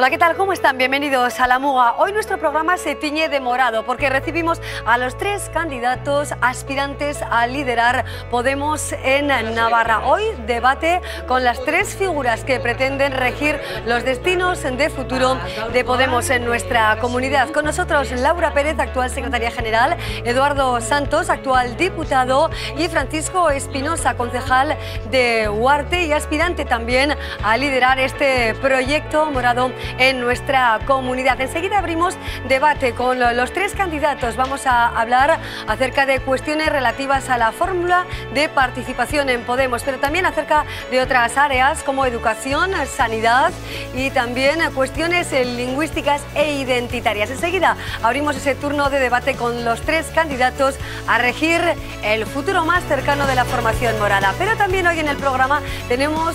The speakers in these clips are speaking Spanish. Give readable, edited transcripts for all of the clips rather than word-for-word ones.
Hola, ¿qué tal? ¿Cómo están? Bienvenidos a La Muga. Hoy nuestro programa se tiñe de morado porque recibimos a los tres candidatos aspirantes a liderar Podemos en Navarra. Hoy debate con las tres figuras que pretenden regir los destinos de futuro de Podemos en nuestra comunidad. Con nosotros Laura Pérez, actual secretaria general, Eduardo Santos, actual diputado, y Francisco Espinosa, concejal de Huarte y aspirante también a liderar este proyecto morado en nuestra comunidad. Enseguida abrimos debate con los tres candidatos. Vamos a hablar acerca de cuestiones relativas a la fórmula de participación en Podemos, pero también acerca de otras áreas como educación, sanidad y también cuestiones lingüísticas e identitarias. Enseguida abrimos ese turno de debate con los tres candidatos a regir el futuro más cercano de la formación morada. Pero también hoy en el programa tenemos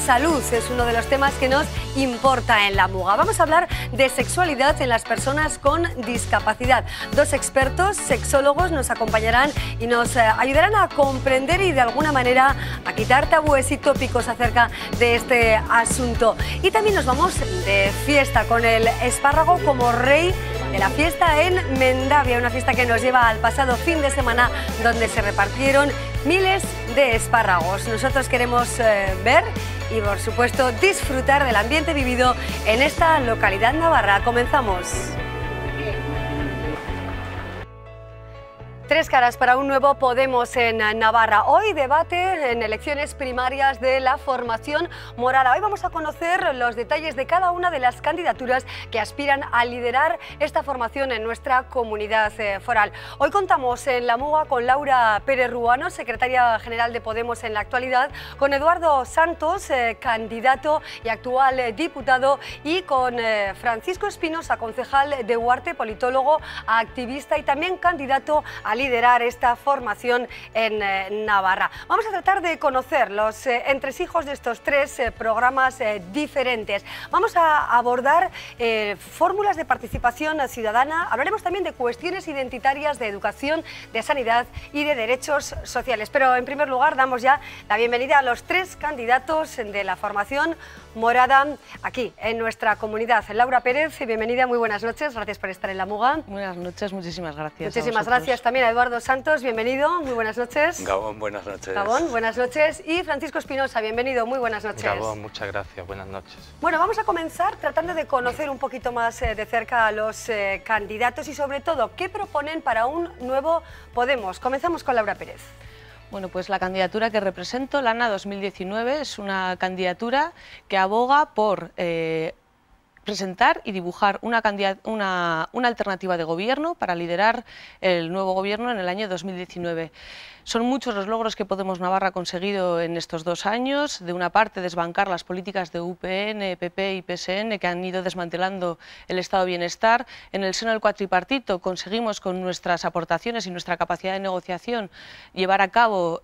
salud, es uno de los temas que nos importa en La Muga. Vamos a hablar de sexualidad en las personas con discapacidad. Dos expertos sexólogos nos acompañarán y nos ayudarán a comprender y de alguna manera a quitar tabúes y tópicos acerca de este asunto. Y también nos vamos de fiesta con el espárrago como rey de la fiesta en Mendavia, una fiesta que nos lleva al pasado fin de semana donde se repartieron miles de espárragos. Nosotros queremos ver y, por supuesto, disfrutar del ambiente vivido en esta localidad navarra. Comenzamos. Tres caras para un nuevo Podemos en Navarra. Hoy debate en elecciones primarias de la formación morada. Hoy vamos a conocer los detalles de cada una de las candidaturas que aspiran a liderar esta formación en nuestra comunidad foral. Hoy contamos en La Muga con Laura Pérez Ruano, secretaria general de Podemos en la actualidad, con Eduardo Santos, candidato y actual diputado, y con Francisco Espinosa, concejal de Huarte, politólogo, activista y también candidato a liderar esta formación en Navarra. Vamos a tratar de conocer los entresijos de estos tres programas diferentes. Vamos a abordar fórmulas de participación ciudadana, hablaremos también de cuestiones identitarias, de educación, de sanidad y de derechos sociales. Pero en primer lugar damos ya la bienvenida a los tres candidatos de la formación morada aquí en nuestra comunidad. Laura Pérez, bienvenida, muy buenas noches, gracias por estar en La Muga. Buenas noches, muchísimas gracias. Muchísimas gracias también a Eduardo Santos, bienvenido, muy buenas noches. Gabón, buenas noches. Gabón, buenas noches. Y Francisco Espinosa, bienvenido, muy buenas noches. Gabón, muchas gracias, buenas noches. Bueno, vamos a comenzar tratando de conocer un poquito más de cerca a los candidatos y sobre todo, ¿qué proponen para un nuevo Podemos? Comenzamos con Laura Pérez. Bueno, pues la candidatura que represento, Lana 2019, es una candidatura que aboga por presentar y dibujar una alternativa de gobierno para liderar el nuevo gobierno en el año 2019. Son muchos los logros que Podemos Navarra ha conseguido en estos 2 años. De una parte, desbancar las políticas de UPN, PP y PSN que han ido desmantelando el estado de bienestar. En el seno del cuatripartito conseguimos, con nuestras aportaciones y nuestra capacidad de negociación, llevar a cabo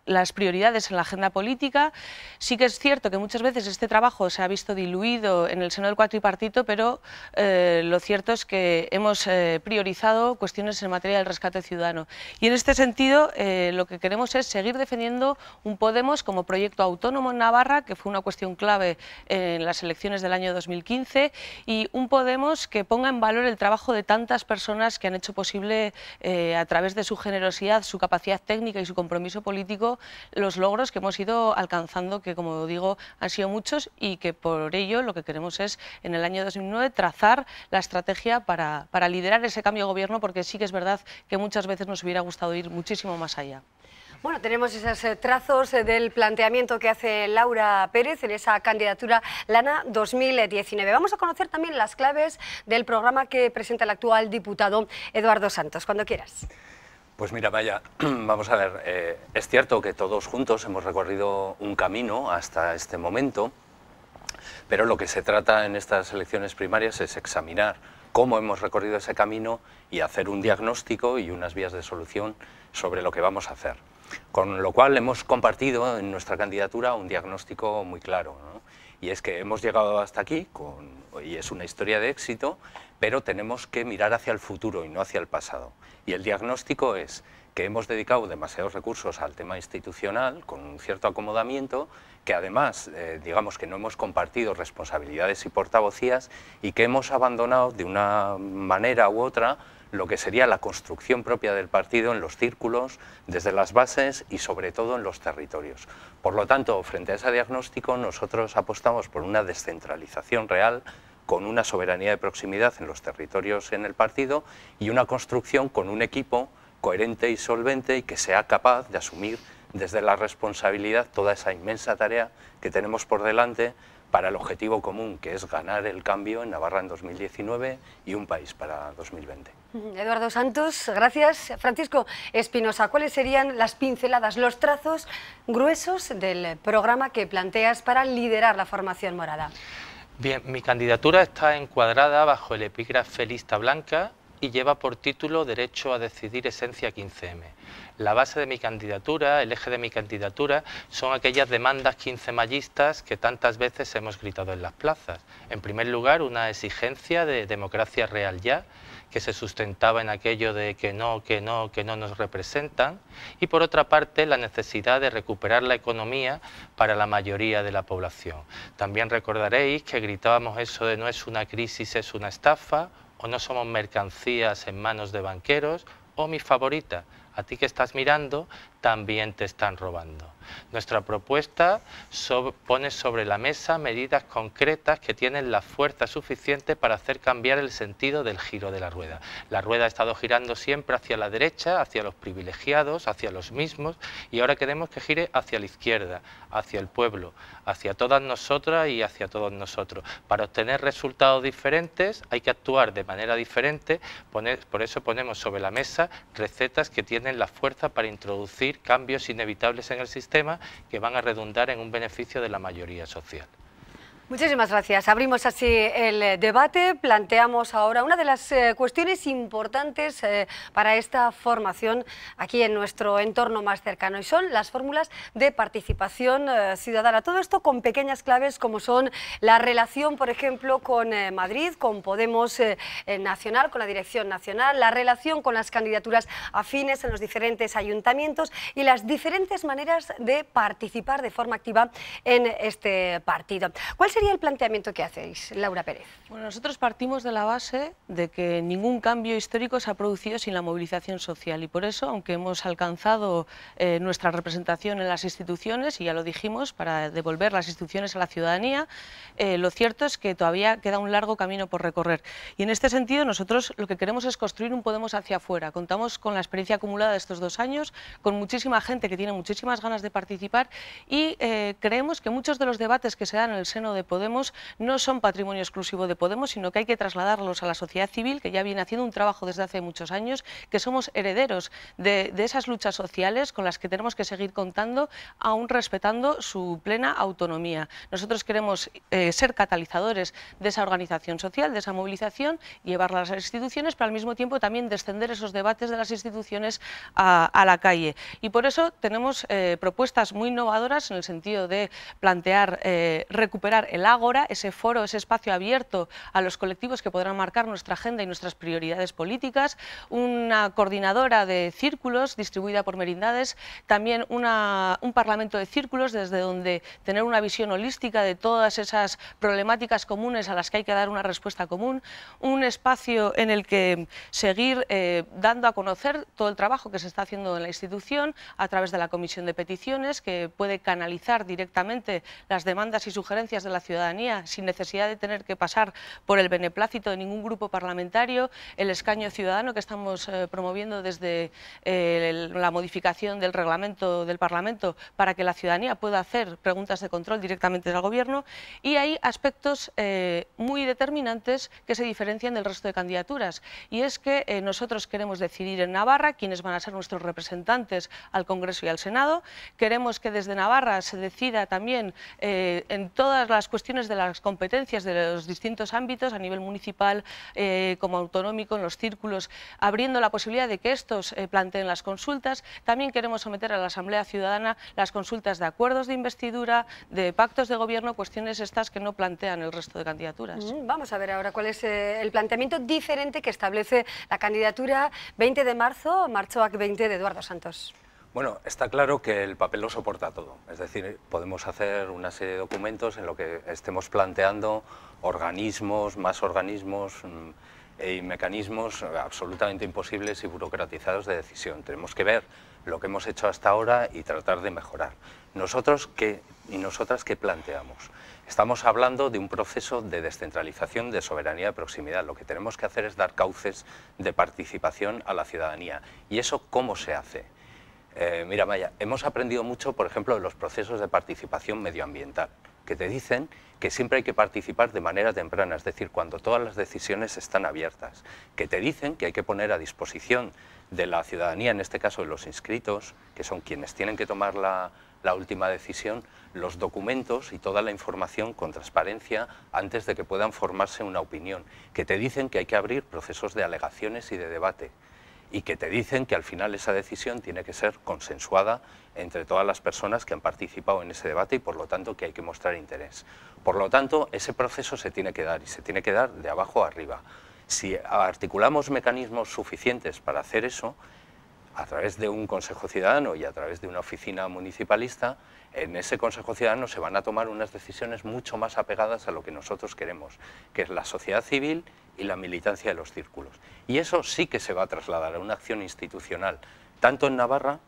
las prioridades en la agenda política. Sí que es cierto que muchas veces este trabajo se ha visto diluido en el seno del cuatripartito, pero lo cierto es que hemos priorizado cuestiones en materia del rescate ciudadano. Y en este sentido, lo que queremos es seguir defendiendo un Podemos como proyecto autónomo en Navarra, que fue una cuestión clave en las elecciones del año 2015, y un Podemos que ponga en valor el trabajo de tantas personas que han hecho posible, a través de su generosidad, su capacidad técnica y su compromiso político, los logros que hemos ido alcanzando, que, como digo, han sido muchos, y que por ello lo que queremos es, en el año 2009, trazar la estrategia para liderar ese cambio de gobierno, porque sí que es verdad que muchas veces nos hubiera gustado ir muchísimo más allá. Bueno, tenemos esos trazos del planteamiento que hace Laura Pérez en esa candidatura Lana 2019. Vamos a conocer también las claves del programa que presenta el actual diputado Eduardo Santos. Cuando quieras. Pues mira, Maya, vamos a ver, es cierto que todos juntos hemos recorrido un camino hasta este momento, pero lo que se trata en estas elecciones primarias es examinar cómo hemos recorrido ese camino y hacer un diagnóstico y unas vías de solución sobre lo que vamos a hacer. Con lo cual hemos compartido en nuestra candidatura un diagnóstico muy claro, ¿no? Y es que hemos llegado hasta aquí, y es una historia de éxito, pero tenemos que mirar hacia el futuro y no hacia el pasado. Y el diagnóstico es que hemos dedicado demasiados recursos al tema institucional, con un cierto acomodamiento, que además, digamos que no hemos compartido responsabilidades y portavocías y que hemos abandonado de una manera u otra lo que sería la construcción propia del partido en los círculos, desde las bases y sobre todo en los territorios. Por lo tanto, frente a ese diagnóstico, nosotros apostamos por una descentralización real, con una soberanía de proximidad en los territorios en el partido y una construcción con un equipo coherente y solvente y que sea capaz de asumir desde la responsabilidad toda esa inmensa tarea que tenemos por delante para el objetivo común, que es ganar el cambio en Navarra en 2019 y un país para 2020. Eduardo Santos, gracias. Francisco Espinosa, ¿cuáles serían las pinceladas, los trazos gruesos del programa que planteas para liderar la formación morada? Bien, mi candidatura está encuadrada bajo el epígrafe Lista Blanca y lleva por título Derecho a decidir esencia 15M. La base de mi candidatura, el eje de mi candidatura, son aquellas demandas 15mayistas que tantas veces hemos gritado en las plazas. En primer lugar, una exigencia de democracia real ya, que se sustentaba en aquello de que no nos representan, y por otra parte la necesidad de recuperar la economía para la mayoría de la población. También recordaréis que gritábamos eso de no es una crisis, es una estafa, o no somos mercancías en manos de banqueros, o mi favorita, a ti que estás mirando, también te están robando. Nuestra propuesta pone sobre la mesa medidas concretas que tienen la fuerza suficiente para hacer cambiar el sentido del giro de la rueda. La rueda ha estado girando siempre hacia la derecha, hacia los privilegiados, hacia los mismos, y ahora queremos que gire hacia la izquierda, hacia el pueblo, hacia todas nosotras y hacia todos nosotros. Para obtener resultados diferentes hay que actuar de manera diferente, por eso ponemos sobre la mesa recetas que tienen la fuerza para introducir cambios inevitables en el sistema que van a redundar en un beneficio de la mayoría social. Muchísimas gracias. Abrimos así el debate. Planteamos ahora una de las cuestiones importantes para esta formación aquí en nuestro entorno más cercano, y son las fórmulas de participación ciudadana. Todo esto con pequeñas claves como son la relación, por ejemplo, con Madrid, con Podemos Nacional, con la Dirección Nacional, la relación con las candidaturas afines en los diferentes ayuntamientos y las diferentes maneras de participar de forma activa en este partido. ¿Cuál sería el planteamiento que hacéis, Laura Pérez? Bueno, nosotros partimos de la base de que ningún cambio histórico se ha producido sin la movilización social, y por eso, aunque hemos alcanzado nuestra representación en las instituciones, y ya lo dijimos, para devolver las instituciones a la ciudadanía, lo cierto es que todavía queda un largo camino por recorrer. Y en este sentido nosotros lo que queremos es construir un Podemos hacia afuera. Contamos con la experiencia acumulada de estos 2 años, con muchísima gente que tiene muchísimas ganas de participar, y creemos que muchos de los debates que se dan en el seno de Podemos no son patrimonio exclusivo de Podemos, sino que hay que trasladarlos a la sociedad civil, que ya viene haciendo un trabajo desde hace muchos años, que somos herederos de esas luchas sociales con las que tenemos que seguir contando, aún respetando su plena autonomía. Nosotros queremos ser catalizadores de esa organización social, de esa movilización, llevarla a las instituciones, pero al mismo tiempo también descender esos debates de las instituciones a la calle. Y por eso tenemos propuestas muy innovadoras en el sentido de plantear recuperar el Ágora, ese foro, ese espacio abierto a los colectivos que podrán marcar nuestra agenda y nuestras prioridades políticas, una coordinadora de círculos distribuida por merindades, también un parlamento de círculos desde donde tener una visión holística de todas esas problemáticas comunes a las que hay que dar una respuesta común, un espacio en el que seguir dando a conocer todo el trabajo que se está haciendo en la institución a través de la Comisión de Peticiones, que puede canalizar directamente las demandas y sugerencias de la ciudadanía sin necesidad de tener que pasar por el beneplácito de ningún grupo parlamentario, el escaño ciudadano que estamos promoviendo desde la modificación del reglamento del Parlamento para que la ciudadanía pueda hacer preguntas de control directamente al Gobierno, y hay aspectos muy determinantes que se diferencian del resto de candidaturas, y es que nosotros queremos decidir en Navarra quiénes van a ser nuestros representantes al Congreso y al Senado. Queremos que desde Navarra se decida también en todas las cuestiones de las competencias de los distintos ámbitos, a nivel municipal como autonómico, en los círculos, abriendo la posibilidad de que estos planteen las consultas. También queremos someter a la Asamblea Ciudadana las consultas de acuerdos de investidura, de pactos de gobierno, cuestiones estas que no plantean el resto de candidaturas. Vamos a ver ahora cuál es el planteamiento diferente que establece la candidatura 20 de marzo, Martxoak 20 de Eduardo Santos. Bueno, está claro que el papel lo soporta todo, es decir, podemos hacer una serie de documentos en lo que estemos planteando organismos, más organismos y mecanismos absolutamente imposibles y burocratizados de decisión. Tenemos que ver lo que hemos hecho hasta ahora y tratar de mejorar. ¿Nosotros qué y nosotras qué planteamos? Estamos hablando de un proceso de descentralización de soberanía de proximidad. Lo que tenemos que hacer es dar cauces de participación a la ciudadanía. ¿Y eso cómo se hace? Mira, Maya, hemos aprendido mucho, por ejemplo, de los procesos de participación medioambiental, que te dicen que siempre hay que participar de manera temprana, es decir, cuando todas las decisiones están abiertas, que te dicen que hay que poner a disposición de la ciudadanía, en este caso de los inscritos, que son quienes tienen que tomar la última decisión, los documentos y toda la información con transparencia antes de que puedan formarse una opinión, que te dicen que hay que abrir procesos de alegaciones y de debate, y que te dicen que al final esa decisión tiene que ser consensuada entre todas las personas que han participado en ese debate y por lo tanto que hay que mostrar interés. Por lo tanto, ese proceso se tiene que dar y se tiene que dar de abajo a arriba. Si articulamos mecanismos suficientes para hacer eso, a través de un Consejo Ciudadano y a través de una oficina municipalista, en ese Consejo Ciudadano se van a tomar unas decisiones mucho más apegadas a lo que nosotros queremos, que es la sociedad civil y la militancia de los círculos. Y eso sí que se va a trasladar a una acción institucional, tanto en Navarra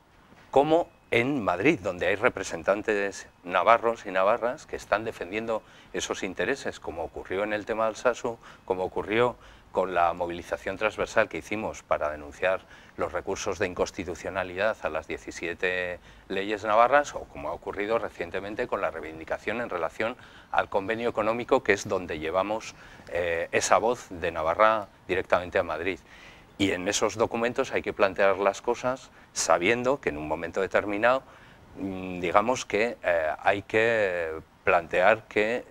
como en Madrid, donde hay representantes navarros y navarras que están defendiendo esos intereses, como ocurrió en el tema del Alsasu, como ocurrió con la movilización transversal que hicimos para denunciar los recursos de inconstitucionalidad a las 17 leyes navarras, o como ha ocurrido recientemente con la reivindicación en relación al convenio económico, que es donde llevamos esa voz de Navarra directamente a Madrid. Y en esos documentos hay que plantear las cosas sabiendo que en un momento determinado, digamos que hay que plantear que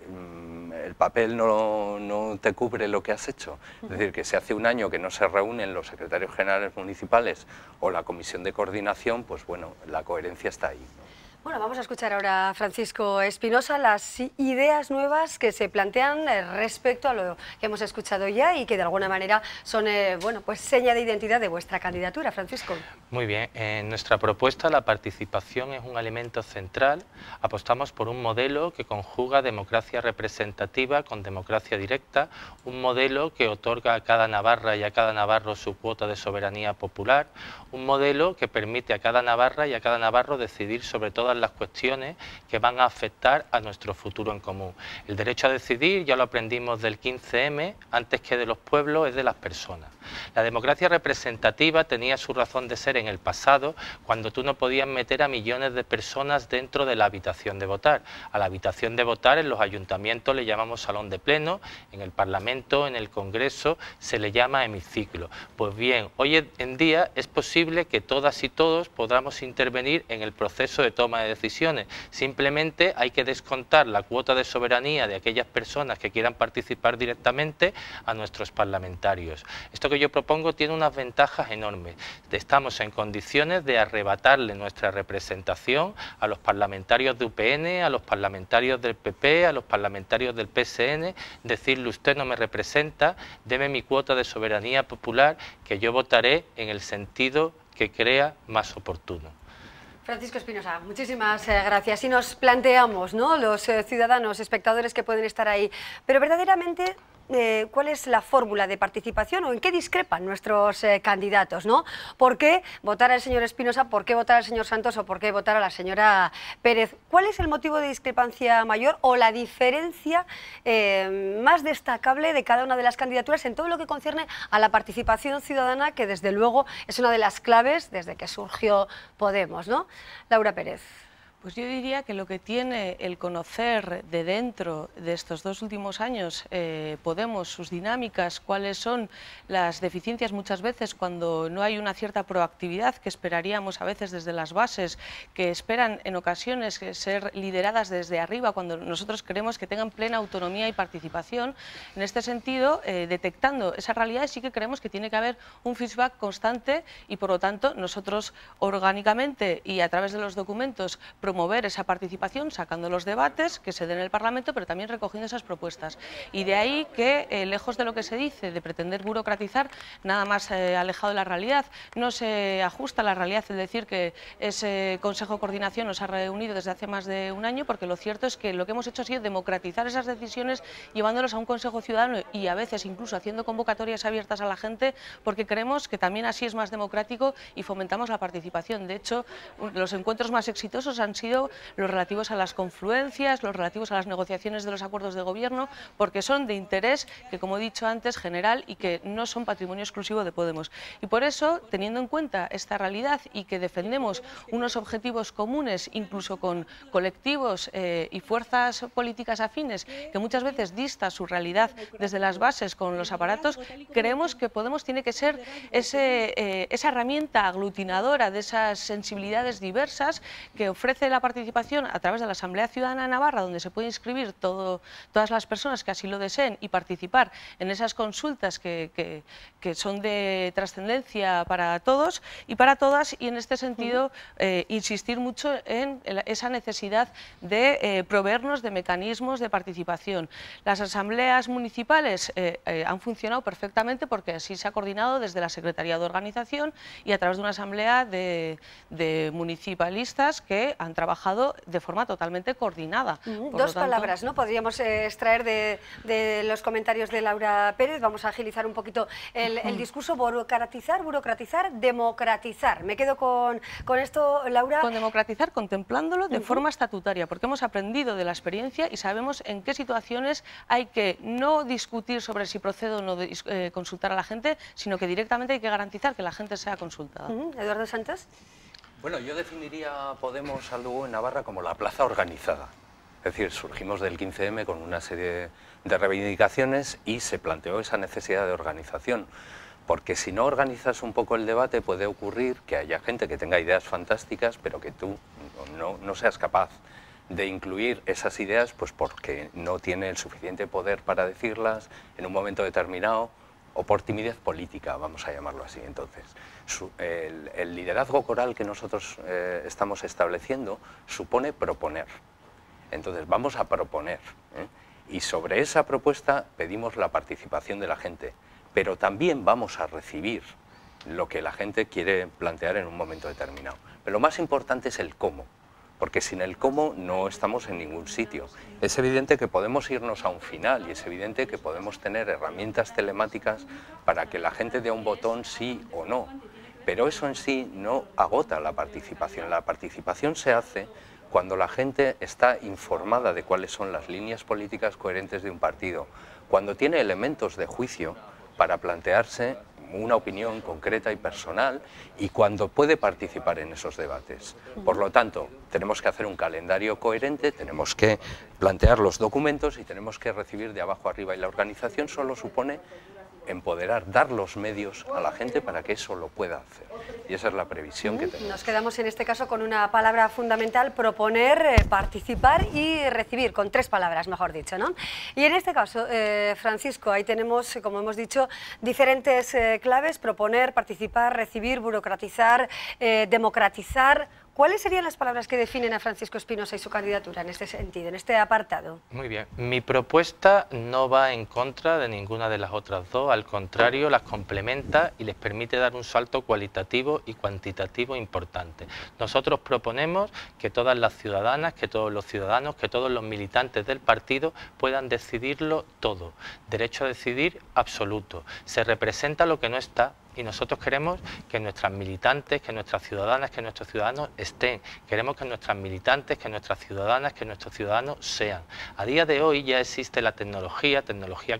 el papel no te cubre lo que has hecho. Es decir, que si hace un año que no se reúnen los secretarios generales municipales o la comisión de coordinación, pues bueno, la coherencia está ahí, ¿no? Bueno, vamos a escuchar ahora a Francisco Espinosa las ideas nuevas que se plantean respecto a lo que hemos escuchado ya y que de alguna manera son bueno, pues seña de identidad de vuestra candidatura. Francisco. Muy bien, en nuestra propuesta la participación es un elemento central. Apostamos por un modelo que conjuga democracia representativa con democracia directa, un modelo que otorga a cada navarra y a cada navarro su cuota de soberanía popular, un modelo que permite a cada navarra y a cada navarro decidir sobre todas las cuestiones que van a afectar a nuestro futuro en común. El derecho a decidir, ya lo aprendimos del 15M, antes que de los pueblos, es de las personas. La democracia representativa tenía su razón de ser en el pasado, cuando tú no podías meter a millones de personas dentro de la habitación de votar. A la habitación de votar en los ayuntamientos le llamamos salón de pleno, en el Parlamento, en el Congreso, se le llama hemiciclo. Pues bien, hoy en día es posible que todas y todos podamos intervenir en el proceso de toma de decisiones. Simplemente hay que descontar la cuota de soberanía de aquellas personas que quieran participar directamente a nuestros parlamentarios. Esto que yo propongo tiene unas ventajas enormes. Estamos en condiciones de arrebatarle nuestra representación a los parlamentarios de UPN, a los parlamentarios del PP, a los parlamentarios del PSN, decirle: usted no me representa, deme mi cuota de soberanía popular, que yo votaré en el sentido que crea más oportuno. Francisco Espinosa, muchísimas gracias. Y nos planteamos, ¿no?, los ciudadanos, espectadores que pueden estar ahí, pero verdaderamente, ¿cuál es la fórmula de participación o en qué discrepan nuestros candidatos, ¿no? ¿Por qué votar al señor Espinosa, por qué votar al señor Santos o por qué votar a la señora Pérez? ¿Cuál es el motivo de discrepancia mayor o la diferencia más destacable de cada una de las candidaturas en todo lo que concierne a la participación ciudadana, que desde luego es una de las claves desde que surgió Podemos, ¿no? Laura Pérez. Pues yo diría que lo que tiene el conocer de dentro de estos 2 últimos años Podemos, sus dinámicas, cuáles son las deficiencias muchas veces cuando no hay una cierta proactividad que esperaríamos a veces desde las bases, que esperan en ocasiones ser lideradas desde arriba cuando nosotros queremos que tengan plena autonomía y participación. En este sentido, detectando esa realidad, sí que creemos que tiene que haber un feedback constante y por lo tanto nosotros orgánicamente y a través de los documentos promover esa participación, sacando los debates que se den en el Parlamento, pero también recogiendo esas propuestas. Y de ahí que, lejos de lo que se dice, de pretender burocratizar, nada más alejado de la realidad, no se ajusta a la realidad el decir que ese Consejo de Coordinación nos ha reunido desde hace más de un año, porque lo cierto es que lo que hemos hecho ha sido democratizar esas decisiones, llevándolos a un Consejo Ciudadano y a veces incluso haciendo convocatorias abiertas a la gente, porque creemos que también así es más democrático y fomentamos la participación. De hecho, los encuentros más exitosos han sido los relativos a las confluencias, los relativos a las negociaciones de los acuerdos de gobierno, porque son de interés que, como he dicho antes, general y que no son patrimonio exclusivo de Podemos. Y por eso, teniendo en cuenta esta realidad y que defendemos unos objetivos comunes, incluso con colectivos y fuerzas políticas afines, que muchas veces dista su realidad desde las bases con los aparatos, creemos que Podemos tiene que ser esa herramienta aglutinadora de esas sensibilidades diversas que ofrece la participación a través de la Asamblea Ciudadana de Navarra, donde se puede inscribir todas las personas que así lo deseen y participar en esas consultas que son de trascendencia para todos y para todas, y en este sentido insistir mucho en esa necesidad de proveernos de mecanismos de participación. Las asambleas municipales han funcionado perfectamente porque así se ha coordinado desde la Secretaría de Organización y a través de una asamblea de municipalistas que han trabajado de forma totalmente coordinada. Dos palabras, ¿no? Podríamos extraer de los comentarios de Laura Pérez. Vamos a agilizar un poquito el discurso. Burocratizar, democratizar. Me quedo con esto, Laura. Con democratizar, contemplándolo de forma estatutaria, porque hemos aprendido de la experiencia y sabemos en qué situaciones hay que no discutir sobre si procede o no consultar a la gente, sino que directamente hay que garantizar que la gente sea consultada. Eduardo Santos. Bueno, yo definiría a Podemos al Lugo en Navarra como la plaza organizada. Es decir, surgimos del 15M con una serie de reivindicaciones y se planteó esa necesidad de organización. Porque si no organizas un poco el debate puede ocurrir que haya gente que tenga ideas fantásticas, pero que tú no seas capaz de incluir esas ideas pues porque no tiene el suficiente poder para decirlas en un momento determinado, o por timidez política, vamos a llamarlo así. Entonces, el liderazgo coral que nosotros estamos estableciendo supone proponer. Entonces, vamos a proponer, y sobre esa propuesta pedimos la participación de la gente, pero también vamos a recibir lo que la gente quiere plantear en un momento determinado. Pero lo más importante es el cómo, porque sin el cómo no estamos en ningún sitio. Es evidente que podemos irnos a un final y es evidente que podemos tener herramientas telemáticas para que la gente dé un botón sí o no, pero eso en sí no agota la participación. La participación se hace cuando la gente está informada de cuáles son las líneas políticas coherentes de un partido, cuando tiene elementos de juicio para plantearse una opinión concreta y personal y cuando puede participar en esos debates. Por lo tanto, tenemos que hacer un calendario coherente, tenemos que plantear los documentos y tenemos que recibir de abajo arriba, y la organización solo supone empoderar, dar los medios a la gente para que eso lo pueda hacer. Y esa es la previsión que tenemos. Nos quedamos en este caso con una palabra fundamental: proponer, participar y recibir, con 3 palabras, mejor dicho, ¿no? Y en este caso, Francisco, ahí tenemos, como hemos dicho, diferentes claves: proponer, participar, recibir, burocratizar, democratizar. ¿Cuáles serían las palabras que definen a Francisco Espinosa y su candidatura en este sentido, en este apartado? Muy bien. Mi propuesta no va en contra de ninguna de las otras dos, al contrario, las complementa y les permite dar un salto cualitativo y cuantitativo importante. Nosotros proponemos que todas las ciudadanas, que todos los ciudadanos, que todos los militantes del partido puedan decidirlo todo. Derecho a decidir absoluto. Se representa lo que no está, y nosotros queremos que nuestras militantes, que nuestras ciudadanas, que nuestros ciudadanos estén. Queremos que nuestras militantes, que nuestras ciudadanas, que nuestros ciudadanos sean. A día de hoy ya existe la tecnología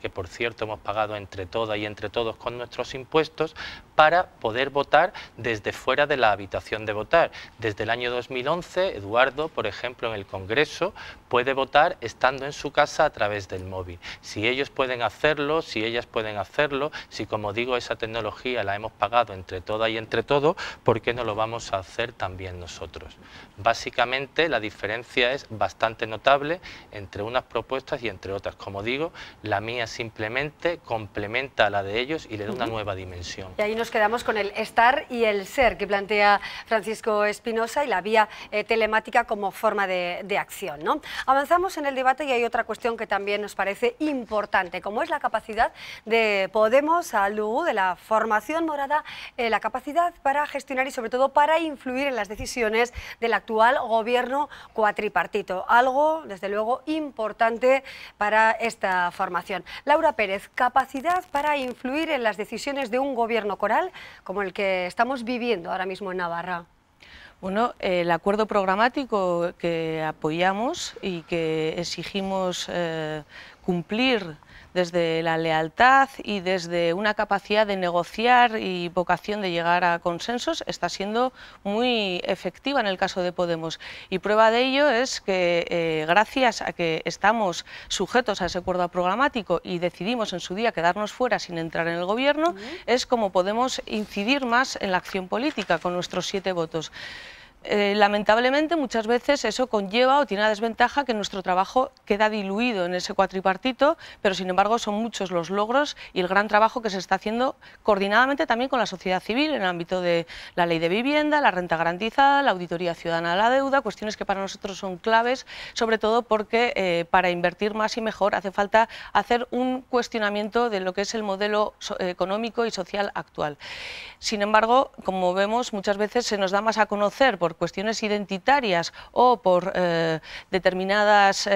que por cierto hemos pagado entre todas y entre todos con nuestros impuestos, para poder votar desde fuera de la habitación de votar. Desde el año 2011, Eduardo, por ejemplo, en el Congreso, puede votar estando en su casa a través del móvil. Si ellos pueden hacerlo, si ellas pueden hacerlo, si, como digo, esa tecnología la hemos pagado entre todas y entre todos, ¿por qué no lo vamos a hacer también nosotros? Básicamente, la diferencia es bastante notable entre unas propuestas y entre otras. Como digo, la mía simplemente complementa a la de ellos y le da una nueva dimensión. Y ahí nos quedamos con el estar y el ser que plantea Francisco Espinosa y la vía telemática como forma de acción, ¿no? Avanzamos en el debate y hay otra cuestión que también nos parece importante, como es la capacidad de Podemos, Lugo, de la formación morada, la capacidad para gestionar y sobre todo para influir en las decisiones del actual gobierno cuatripartito. Algo, desde luego, importante para esta formación. Laura Pérez, capacidad para influir en las decisiones de un gobierno coral como el que estamos viviendo ahora mismo en Navarra. Bueno, el acuerdo programático que apoyamos y que exigimos cumplir desde la lealtad y desde una capacidad de negociar y vocación de llegar a consensos está siendo muy efectiva en el caso de Podemos. Y prueba de ello es que gracias a que estamos sujetos a ese acuerdo programático y decidimos en su día quedarnos fuera sin entrar en el gobierno, es como podemos incidir más en la acción política con nuestros 7 votos. Lamentablemente muchas veces eso conlleva o tiene la desventaja que nuestro trabajo queda diluido en ese cuatripartito, pero sin embargo son muchos los logros y el gran trabajo que se está haciendo coordinadamente también con la sociedad civil en el ámbito de la ley de vivienda, la renta garantizada, la auditoría ciudadana de la deuda, cuestiones que para nosotros son claves, sobre todo porque para invertir más y mejor hace falta hacer un cuestionamiento de lo que es el modelo económico y social actual. Sin embargo, como vemos, muchas veces se nos da más a conocer por cuestiones identitarias o por determinados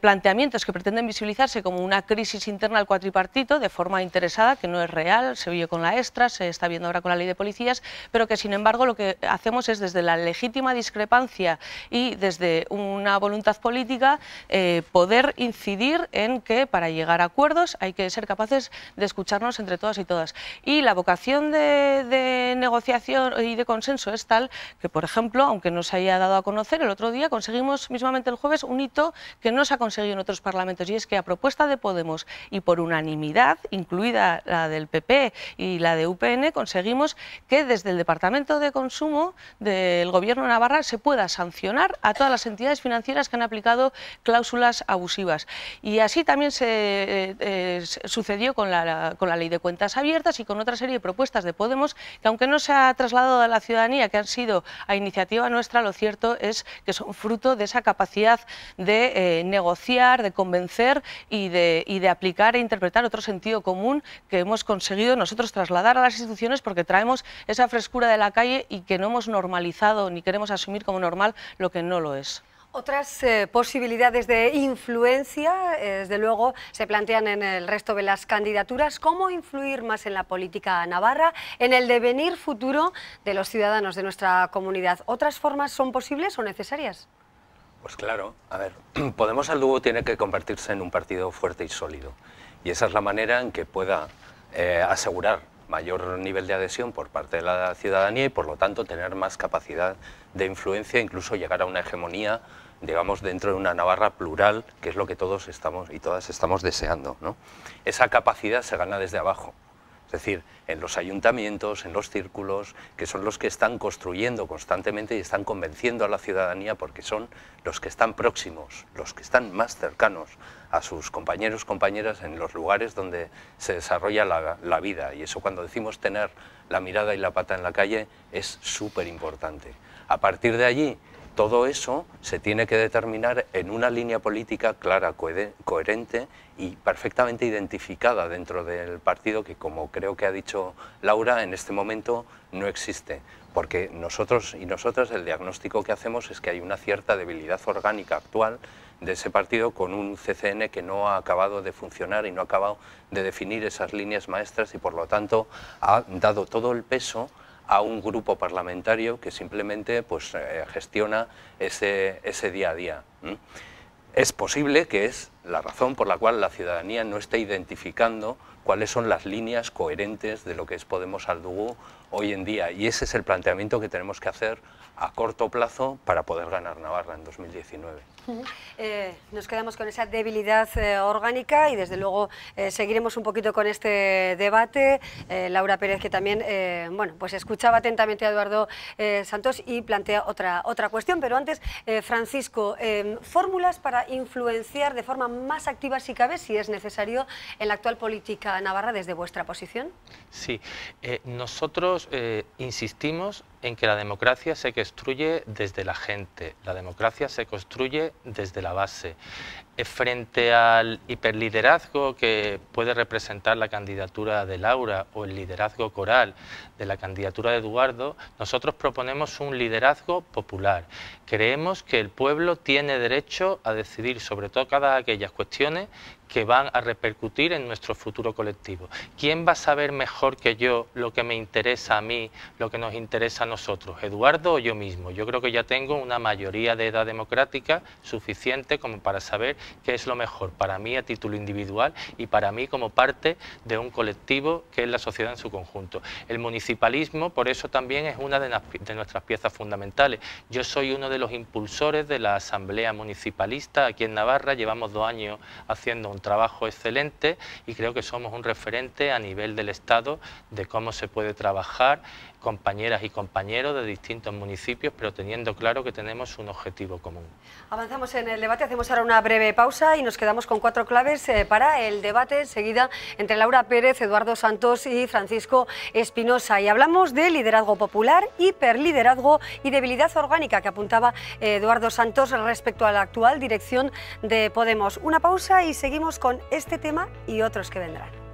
planteamientos que pretenden visibilizarse como una crisis interna al cuatripartito de forma interesada, que no es real, se vio con la Extra, se está viendo ahora con la ley de policías, pero que sin embargo lo que hacemos es desde la legítima discrepancia y desde una voluntad política poder incidir en que para llegar a acuerdos hay que ser capaces de escucharnos entre todas y todas. Y la vocación de negociación y de consenso es tal que, por ejemplo, aunque no se haya dado a conocer, el otro día conseguimos mismamente el jueves un hito que no se ha conseguido en otros parlamentos, y es que a propuesta de Podemos y por unanimidad, incluida la del PP y la de UPN, conseguimos que desde el Departamento de Consumo del Gobierno de Navarra se pueda sancionar a todas las entidades financieras que han aplicado cláusulas abusivas. Y así también se sucedió con la Ley de Cuentas Abiertas y con otra serie de propuestas de Podemos que, aunque no se ha trasladado a la ciudadanía, que han sido a iniciativa nuestra, lo cierto es que son fruto de esa capacidad de negociar, de convencer y de aplicar e interpretar otro sentido común que hemos conseguido nosotros trasladar a las instituciones, porque traemos esa frescura de la calle y que no hemos normalizado ni queremos asumir como normal lo que no lo es. Otras posibilidades de influencia, desde luego, se plantean en el resto de las candidaturas. ¿Cómo influir más en la política navarra, en el devenir futuro de los ciudadanos de nuestra comunidad? ¿Otras formas son posibles o necesarias? Pues claro, a ver, Podemos al Lugo tiene que convertirse en un partido fuerte y sólido. Y esa es la manera en que pueda asegurar mayor nivel de adhesión por parte de la ciudadanía y, por lo tanto, tener más capacidad de influencia, incluso llegar a una hegemonía, digamos, dentro de una Navarra plural, que es lo que todos estamos y todas estamos deseando, ¿no? Esa capacidad se gana desde abajo, es decir, en los ayuntamientos, en los círculos, que son los que están construyendo constantemente y están convenciendo a la ciudadanía, porque son los que están próximos, los que están más cercanos a sus compañeros, compañeras en los lugares donde se desarrolla la vida. Y eso, cuando decimos tener la mirada y la pata en la calle, es súper importante. A partir de allí, todo eso se tiene que determinar en una línea política clara, coherente y perfectamente identificada dentro del partido, que, como creo que ha dicho Laura, en este momento no existe. Porque nosotros y nosotras, el diagnóstico que hacemos es que hay una cierta debilidad orgánica actual de ese partido, con un CCN que no ha acabado de funcionar y no ha acabado de definir esas líneas maestras y por lo tanto ha dado todo el peso a un grupo parlamentario que simplemente pues, gestiona ese día a día. Es posible que es la razón por la cual la ciudadanía no esté identificando cuáles son las líneas coherentes de lo que es Podemos Aldugu hoy en día, y ese es el planteamiento que tenemos que hacer a corto plazo para poder ganar Navarra en 2019. Nos quedamos con esa debilidad orgánica y desde luego seguiremos un poquito con este debate. Laura Pérez, que también bueno, pues escuchaba atentamente a Eduardo Santos y plantea otra cuestión, pero antes, Francisco, fórmulas para influenciar de forma más activa, si cabe, si es necesario, en la actual política navarra desde vuestra posición. Sí, nosotros insistimos en que la democracia se construye desde la gente, la democracia se construye desde la base. Frente al hiperliderazgo que puede representar la candidatura de Laura o el liderazgo coral de la candidatura de Eduardo, nosotros proponemos un liderazgo popular. Creemos que el pueblo tiene derecho a decidir sobre todas aquellas cuestiones que van a repercutir en nuestro futuro colectivo. ¿Quién va a saber mejor que yo lo que me interesa a mí, lo que nos interesa a nosotros? ¿Eduardo o yo mismo? Yo creo que ya tengo una mayoría de edad democrática suficiente como para saber qué es lo mejor para mí a título individual y para mí como parte de un colectivo que es la sociedad en su conjunto. El municipalismo, por eso también es una de nuestras piezas fundamentales. Yo soy uno de los impulsores de la Asamblea Municipalista aquí en Navarra, llevamos 2 años haciendo un trabajo excelente y creo que somos un referente a nivel del Estado de cómo se puede trabajar, compañeras y compañeros de distintos municipios, pero teniendo claro que tenemos un objetivo común. Avanzamos en el debate, hacemos ahora una breve pausa y nos quedamos con 4 claves para el debate enseguida entre Laura Pérez, Eduardo Santos y Francisco Espinosa. Y hablamos de liderazgo popular, hiperliderazgo y debilidad orgánica que apuntaba Eduardo Santos respecto a la actual dirección de Podemos. Una pausa y seguimos con este tema y otros que vendrán.